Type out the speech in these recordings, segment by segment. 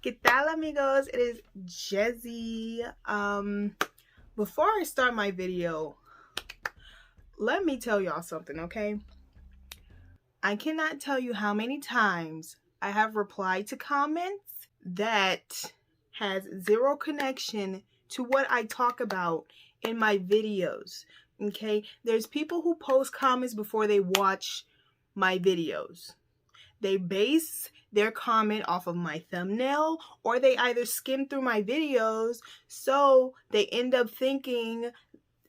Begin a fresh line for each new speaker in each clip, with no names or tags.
¿Qué tal, amigos? It is Jezzy. Before I start my video, let me tell y'all something, okay? I cannot tell you how many times I have replied to comments that has zero connection to what I talk about in my videos, okay? There's people who post comments before they watch my videos. They base their comment off of my thumbnail, or they either skim through my videos, so they end up thinking,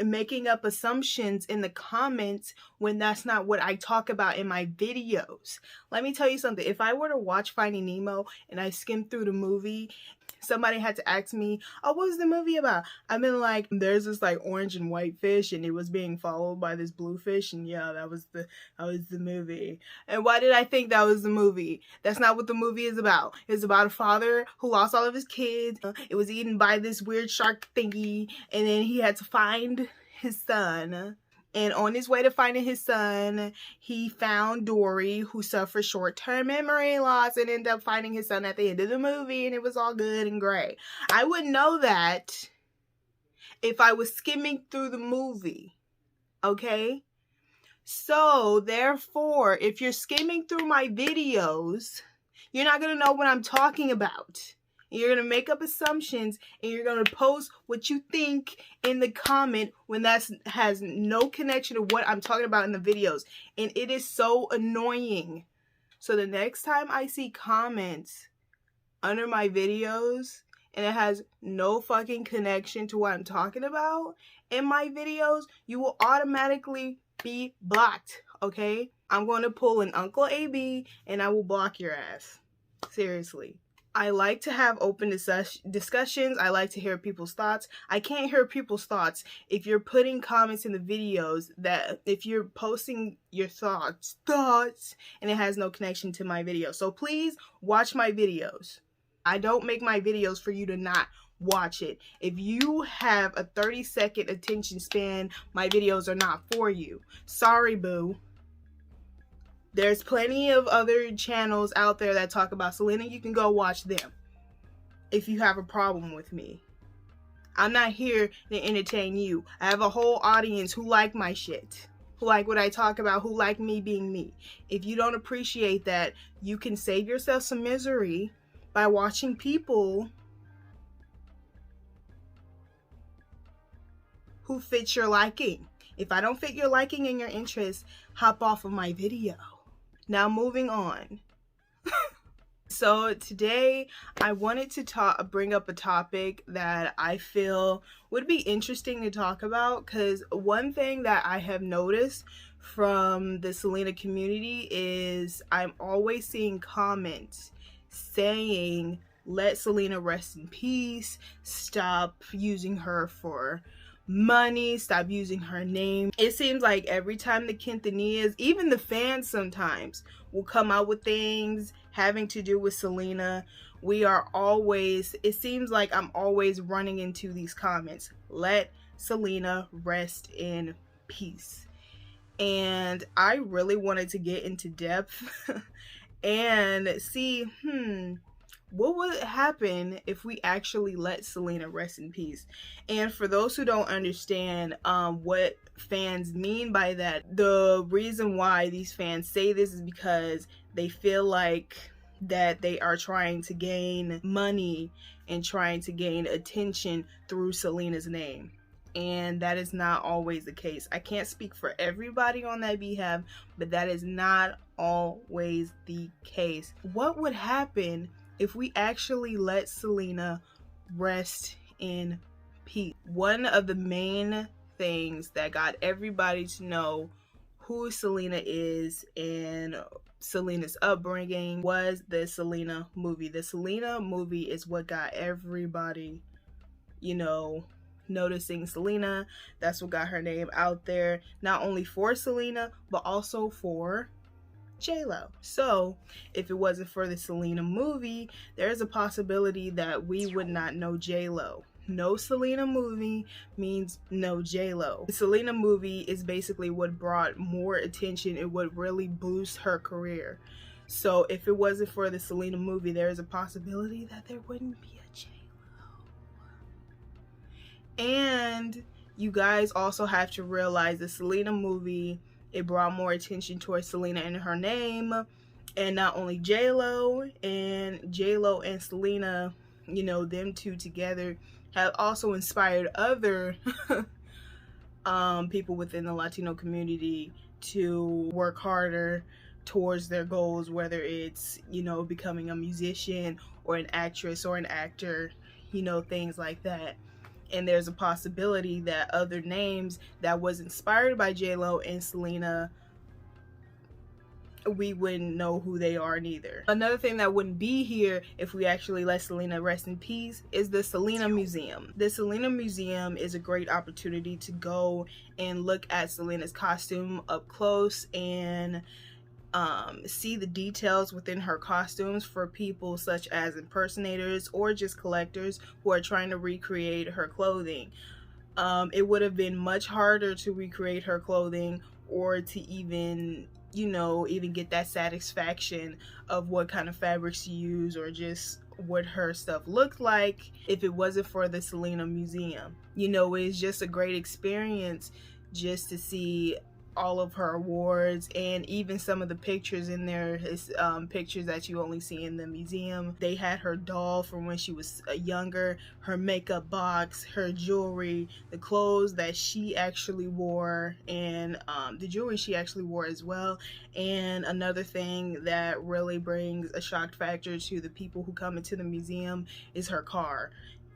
making up assumptions in the comments when that's not what I talk about in my videos. Let me tell you something. If I were to watch Finding Nemo and I skimmed through the movie, somebody had to ask me, oh, what was the movie about? I've been like, there's this like orange and white fish and it was being followed by this blue fish, and yeah, that was the movie. And why did I think that was the movie? That's not what the movie is about. It's about a father who lost all of his kids. It was eaten by this weird shark thingy, and then he had to find his son. And on his way to finding his son, he found Dory, who suffered short-term memory loss, and ended up finding his son at the end of the movie, and it was all good and great. I wouldn't know that if I was skimming through the movie, okay? So, therefore, if you're skimming through my videos, you're not going to know what I'm talking about. You're going to make up assumptions, and you're going to post what you think in the comment when that has no connection to what I'm talking about in the videos. And it is so annoying. So the next time I see comments under my videos and it has no fucking connection to what I'm talking about in my videos, you will automatically be blocked, okay? I'm going to pull an Uncle AB and I will block your ass. Seriously. I like to have open discussions. I like to hear people's thoughts. I can't hear people's thoughts if you're putting comments in the videos, that if you're posting your thoughts, and it has no connection to my video. So please watch my videos. I don't make my videos for you to not watch it. If you have a 30-second attention span, my videos are not for you. Sorry, boo. There's plenty of other channels out there that talk about Selena. You can go watch them if you have a problem with me. I'm not here to entertain you. I have a whole audience who like my shit, who like what I talk about, who like me being me. If you don't appreciate that, you can save yourself some misery by watching people who fit your liking. If I don't fit your liking and your interest, hop off of my video. Now moving on. So today I wanted to bring up a topic that I feel would be interesting to talk about, because one thing that I have noticed from the Selena community is I'm always seeing comments saying, let Selena rest in peace, stop using her for money, stop using her name. It seems like every time the quinceañeras, even the fans sometimes, will come out with things having to do with Selena, it seems like I'm always running into these comments, let Selena rest in peace. And I really wanted to get into depth and see, what would happen if we actually let Selena rest in peace? And for those who don't understand what fans mean by that, the reason why these fans say this is because they feel like that they are trying to gain money and trying to gain attention through Selena's name. And that is not always the case. I can't speak for everybody on that behalf, but that is not always the case. What would happen if we actually let Selena rest in peace? One of the main things that got everybody to know who Selena is and Selena's upbringing was the Selena movie. The Selena movie is what got everybody, noticing Selena. That's what got her name out there, not only for Selena, but also for J-Lo. So if it wasn't for the Selena movie, there's a possibility that we would not know J-Lo. No Selena movie means no J-Lo. The Selena movie is basically what brought more attention and what really boosts her career. So if it wasn't for the Selena movie, there is a possibility that there wouldn't be a J-Lo. And you guys also have to realize the Selena movie, it brought more attention towards Selena and her name, and not only J-Lo and Selena, you know, them two together have also inspired other people within the Latino community to work harder towards their goals, whether it's, you know, becoming a musician or an actress or an actor, you know, things like that. And there's a possibility that other names that was inspired by J-Lo and Selena, we wouldn't know who they are neither. Another thing that wouldn't be here if we actually let Selena rest in peace is the Selena Museum. The Selena Museum is a great opportunity to go and look at Selena's costume up close and see the details within her costumes for people such as impersonators or just collectors who are trying to recreate her clothing. It would have been much harder to recreate her clothing or to even, you know, even get that satisfaction of what kind of fabrics to use or just what her stuff looked like if it wasn't for the Selena Museum. You know, it's just a great experience just to see all of her awards, and even some of the pictures in there is pictures that you only see in the museum. They had her doll from when she was younger, her makeup box, her jewelry, the clothes that she actually wore, and the jewelry she actually wore as well. And another thing that really brings a shock factor to the people who come into the museum is her car.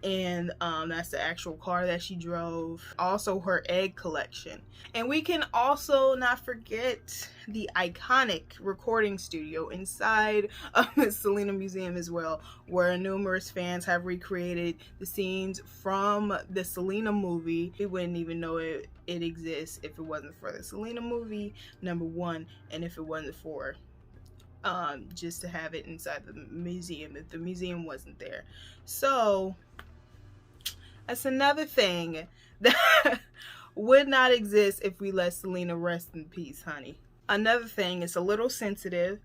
And that's the actual car that she drove. Also her egg collection. And we can also not forget the iconic recording studio inside of the Selena Museum as well, where numerous fans have recreated the scenes from the Selena movie. We wouldn't even know it exists if it wasn't for the Selena movie, number one, and if it wasn't for just to have it inside the museum, if the museum wasn't there. So that's another thing that would not exist if we let Selena rest in peace, honey. Another thing, it's a little sensitive,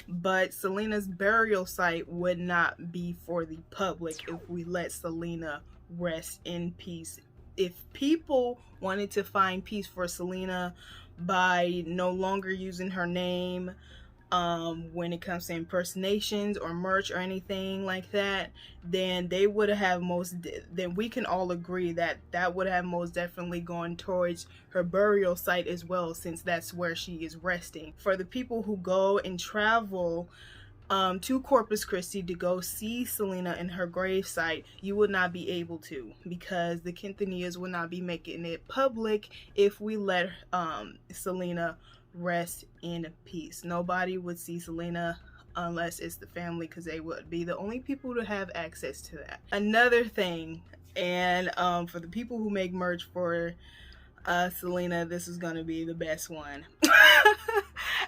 but Selena's burial site would not be for the public if we let Selena rest in peace. If people wanted to find peace for Selena by no longer using her name, when it comes to impersonations or merch or anything like that, then they would have then we can all agree that that would have most definitely gone towards her burial site as well, since that's where she is resting. For the people who go and travel to Corpus Christi to go see Selena in her gravesite, you would not be able to, because the Quintanillas would not be making it public if we let Selena rest in peace. Nobody would see Selena unless it's the family, because they would be the only people to have access to that. Another thing, and for the people who make merch for Selena, this is gonna be the best one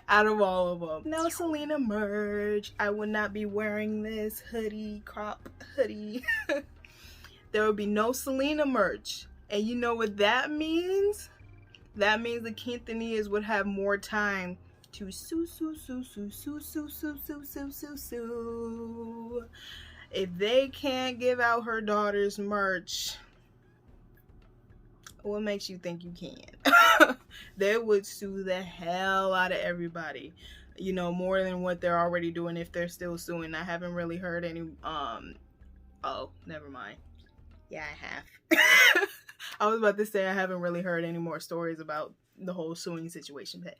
out of all of them. No Selena merch. I would not be wearing this hoodie, crop hoodie. There would be no Selena merch. And you know what that means? That means the Quintanillas would have more time to sue. If they can't give out her daughter's merch, what makes you think you can? They would sue the hell out of everybody, you know, more than what they're already doing if they're still suing. I haven't really heard any oh, never mind. Yeah, I have. I was about to say I haven't really heard any more stories about the whole suing situation, but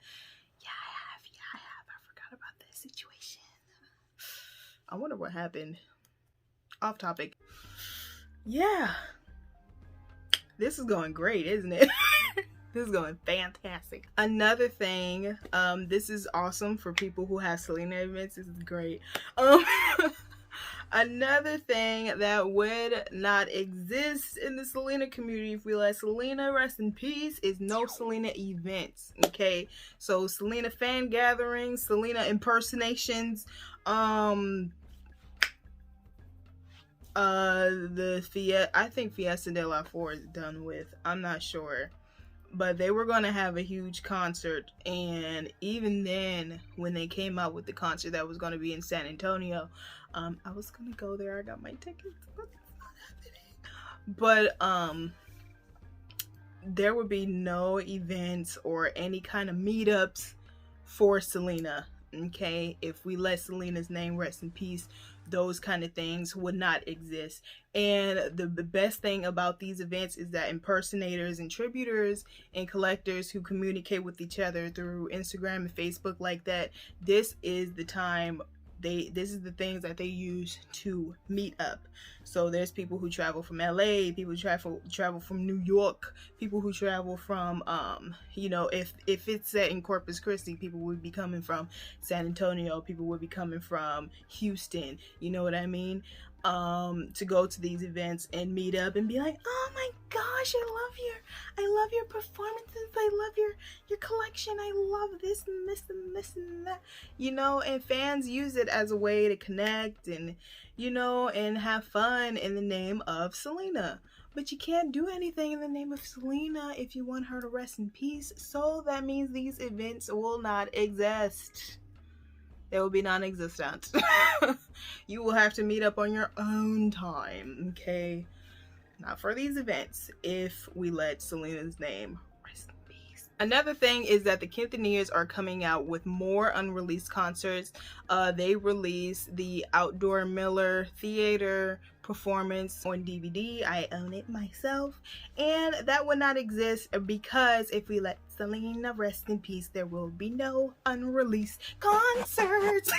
yeah, I have. I forgot about that situation. I wonder what happened. Off topic. Yeah. This is going great, isn't it? This is going fantastic. Another thing, this is awesome for people who have Selena events. This is great. Another thing that would not exist in the Selena community if we let Selena rest in peace is no Selena events, okay? So Selena fan gatherings, Selena impersonations, I think Fiesta de la Four is done with. I'm not sure. but they were going to have a huge concert. And even then, when they came out with the concert that was going to be in San Antonio, I was going to go there. I got my tickets, but it's not happening. But there would be no events or any kind of meetups for Selena. Okay, if we let Selena's name rest in peace, those kind of things would not exist. And the best thing about these events is that impersonators and tributers and collectors who communicate with each other through Instagram and Facebook like that, this is the time this is the things that they use to meet up. So there's people who travel from LA, people travel from New York, people who travel from you know, if it's set in Corpus Christi, people would be coming from San Antonio, people would be coming from Houston, you know what I mean? To go to these events and meet up and be like, oh my gosh, I love your performances, I love your collection, I love this and this and this and that, you know. And fans use it as a way to connect and, you know, and have fun in the name of Selena. But you can't do anything in the name of Selena if you want her to rest in peace. So that means these events will not exist. They will be non-existent. You will have to meet up on your own time, okay? Not for these events if we let Selena's name rest in peace. Another thing is that the Quinceañeras are coming out with more unreleased concerts. They released the Outdoor Miller Theater performance on DVD. I own it myself, and that would not exist because if we let Selena rest in peace, there will be no unreleased concerts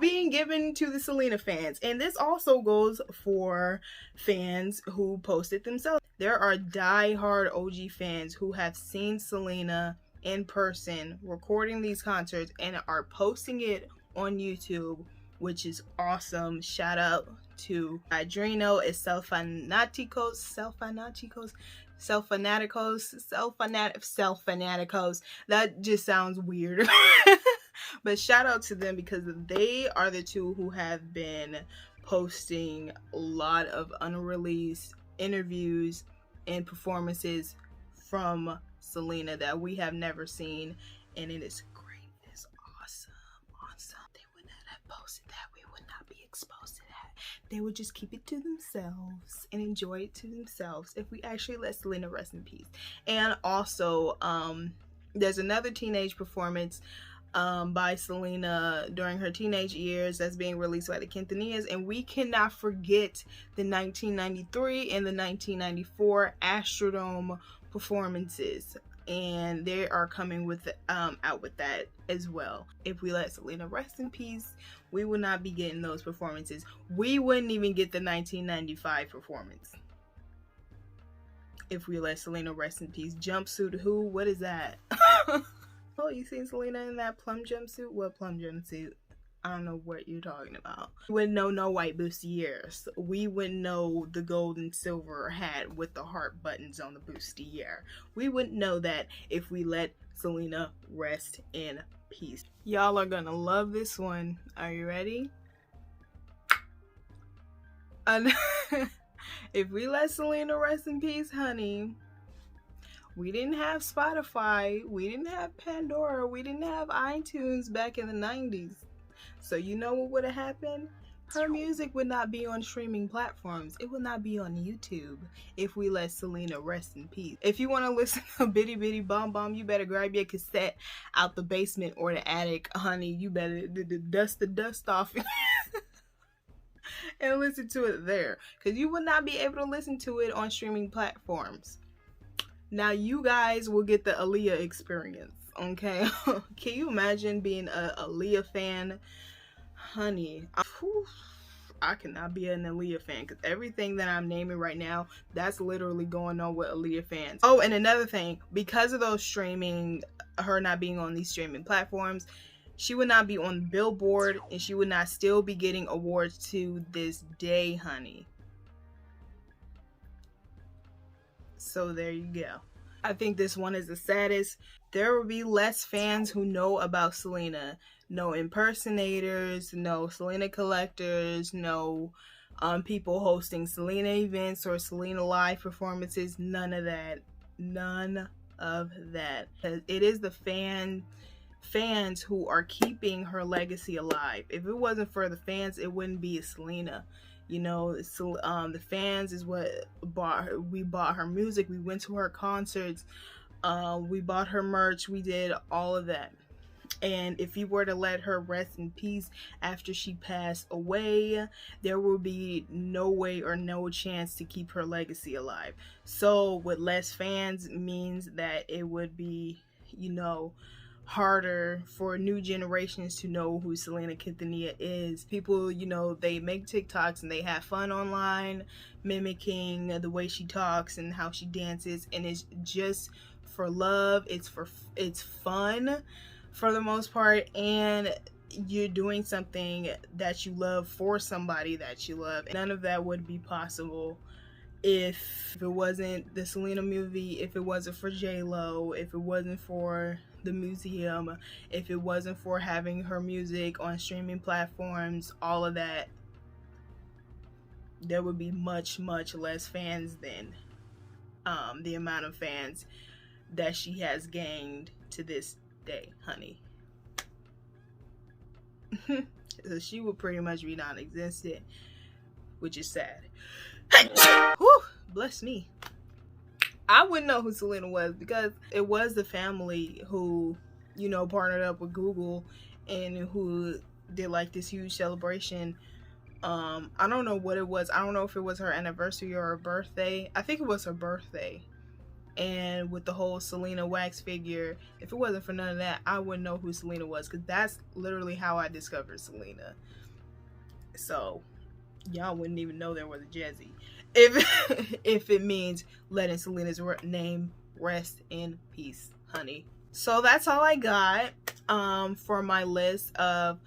being given to the Selena fans. And this also goes for fans who post it themselves. There are die-hard OG fans who have seen Selena in person recording these concerts and are posting it on YouTube, which is awesome. Shout out to Adreno is Self-Fanaticos. That just sounds weird. But shout out to them because they are the two who have been posting a lot of unreleased interviews and performances from Selena that we have never seen, and it is great. It is awesome. They would not have posted that. We would not be exposed to that. They would just keep it to themselves and enjoy it to themselves if we actually let Selena rest in peace. And also, there's another teenage performance by Selena during her teenage years that's being released by the Quinceañeras, and we cannot forget the 1993 and the 1994 Astrodome performances, and they are coming with out with that as well. If we let Selena rest in peace, we will not be getting those performances. We wouldn't even get the 1995 performance if we let Selena rest in peace. Jumpsuit who? What is that? Oh, you seen Selena in that plum jumpsuit? What plum jumpsuit? I don't know what you're talking about. We wouldn't know no white bustiers. We wouldn't know the gold and silver hat with the heart buttons on the bustier. We wouldn't know that if we let Selena rest in peace. Y'all are gonna love this one. Are you ready? If we let Selena rest in peace, honey, we didn't have Spotify, we didn't have Pandora, we didn't have iTunes back in the 90s. So you know what would have happened? Her music would not be on streaming platforms. It would not be on YouTube if we let Selena rest in peace. If you want to listen to Bitty Bitty Bom Bom, you better grab your cassette out the basement or the attic, honey. You better dust the dust off and listen to it there, because you would not be able to listen to it on streaming platforms. Now you guys will get the Aaliyah experience, okay? Can you imagine being a Aaliyah fan? Honey, I cannot be an Aaliyah fan, because everything that I'm naming right now, that's literally going on with Aaliyah fans. Oh, and another thing, because of those streaming, her not being on these streaming platforms, she would not be on Billboard, and she would not still be getting awards to this day, honey. So there you go. I think this one is the saddest. There will be less fans who know about Selena. No impersonators, no Selena collectors, no people hosting Selena events or Selena live performances. None of that. None of that. It is the fans who are keeping her legacy alive. If it wasn't for the fans, it wouldn't be a Selena. You know, so the fans is what bought her. We bought her music. We went to her concerts. We bought her merch. We did all of that. And if you were to let her rest in peace after she passed away, there will be no way or no chance to keep her legacy alive. So with less fans means that it would be, you know, harder for new generations to know who Selena Quintanilla is. People, you know, they make TikToks and they have fun online, mimicking the way she talks and how she dances, and it's just for love. It's fun for the most part, and you're doing something that you love for somebody that you love. None of that would be possible if it wasn't the Selena movie, if it wasn't for J-Lo, if it wasn't for the museum, if it wasn't for having her music on streaming platforms, all of that. There would be much less fans than the amount of fans that she has gained to this day, honey. So she would pretty much be non-existent, which is sad. Whew, bless me. I wouldn't know who Selena was because it was the family who, you know, partnered up with Google and who did like this huge celebration. I don't know what it was. I don't know if it was her anniversary or her birthday. I think it was her birthday. And with the whole Selena wax figure, if it wasn't for none of that, I wouldn't know who Selena was, because that's literally how I discovered Selena. So y'all wouldn't even know there was a Jezzy if it means letting Selena's name rest in peace, honey. So that's all I got for my list of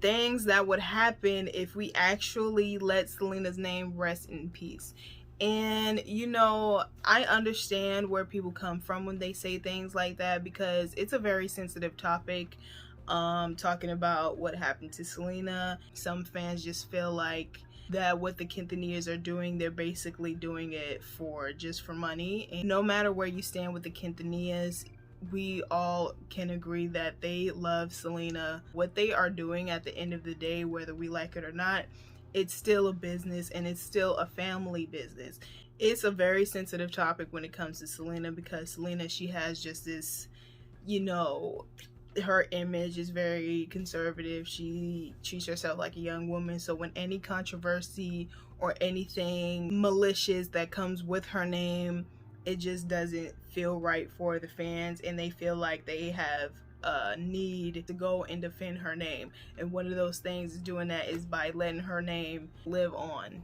things that would happen if we actually let Selena's name rest in peace. And you know, I understand where people come from when they say things like that, because it's a very sensitive topic, talking about what happened to Selena. Some fans just feel like that what the Quintanillas are doing, they're basically doing it just for money. And no matter where you stand with the Quintanillas, we all can agree that they love Selena. What they are doing at the end of the day, whether we like it or not, it's still a business, and it's still a family business. It's a very sensitive topic when it comes to Selena, because Selena, she has just this, you know, her image is very conservative. She treats herself like a young woman. So when any controversy or anything malicious that comes with her name, it just doesn't feel right for the fans, and they feel like they have need to go and defend her name. And one of those things is doing that is by letting her name live on.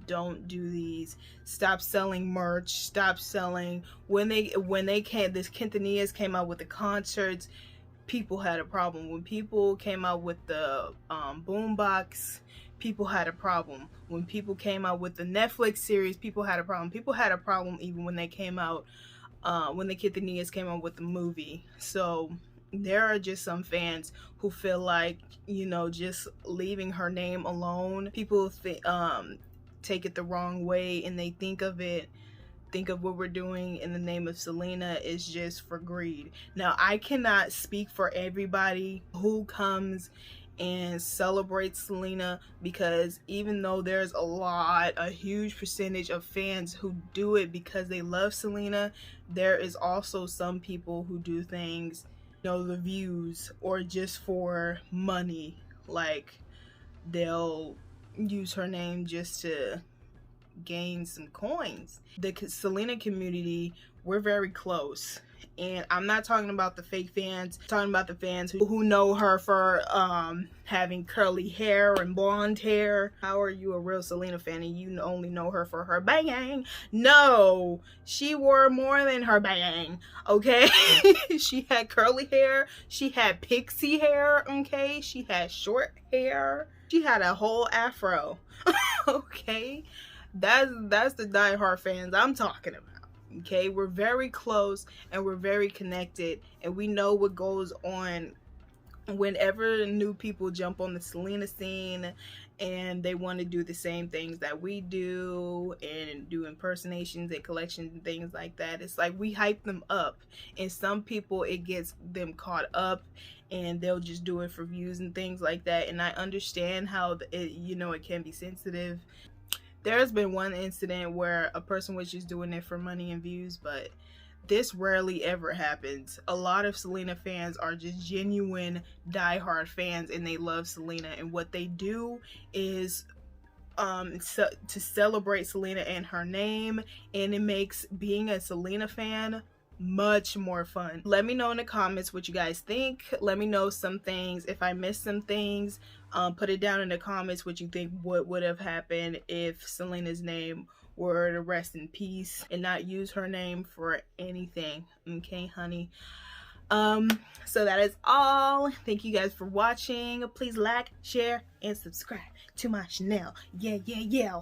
Don't do these. Stop selling merch. Stop selling. When this Quintanillas came out with the concerts, people had a problem. When people came out with the boombox, people had a problem. When people came out with the Netflix series, people had a problem. People had a problem even when they came out, when the Quintanillas came out with the movie. So there are just some fans who feel like, you know, just leaving her name alone, people take it the wrong way, and they think of what we're doing in the name of Selena is just for greed. Now, I cannot speak for everybody who comes and celebrates Selena, because even though there's a huge percentage of fans who do it because they love Selena, there is also some people who do things, you know, the views or just for money. Like, they'll use her name just to gain some coins. The Selena community, we're very close, and I'm not talking about the fake fans. I'm talking about the fans who know her for having curly hair and blonde hair. How are you a real Selena fan and you only know her for her bang? No, she wore more than her bang, okay? She had curly hair, she had pixie hair, okay? She had short hair, she had a whole afro. Okay, that's the diehard fans I'm talking about. Okay, we're very close and we're very connected, and we know what goes on whenever new people jump on the Selena scene and they want to do the same things that we do and do impersonations and collections and things like that, it's like we hype them up, and some people, it gets them caught up and they'll just do it for views and things like that. And I understand how it, you know, it can be sensitive. There's been one incident where a person was just doing it for money and views, but this rarely ever happens. A lot of Selena fans are just genuine diehard fans, and they love Selena, and what they do is to celebrate Selena and her name, and it makes being a Selena fan much more fun. Let me know in the comments what you guys think. Let me know some things. If I missed some things, put it down in the comments what you think what would have happened if Selena's name were to rest in peace and not use her name for anything. Okay, honey. So that is all. Thank you guys for watching. Please like, share, and subscribe to my channel. Yeah.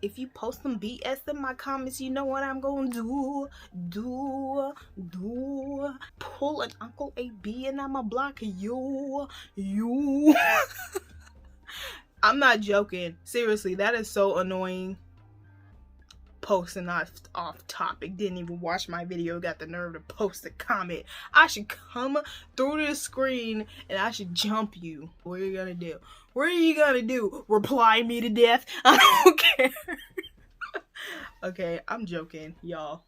If you post some BS in my comments, you know what I'm gonna do. Pull an Uncle AB and I'ma block you. I'm not joking. Seriously, that is so annoying. Posting off topic, didn't even watch my video, got the nerve to post a comment. I should come through the screen and I should jump you. What are you gonna do? What are you gonna do? Reply me to death? I don't care. Okay, I'm joking, y'all.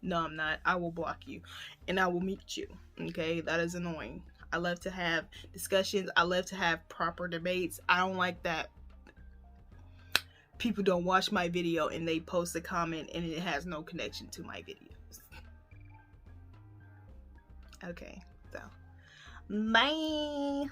No, I'm not. I will block you and I will mute you. Okay, that is annoying. I love to have discussions. I love to have proper debates. I don't like that people don't watch my video and they post a comment and it has no connection to my videos. Okay, so bye.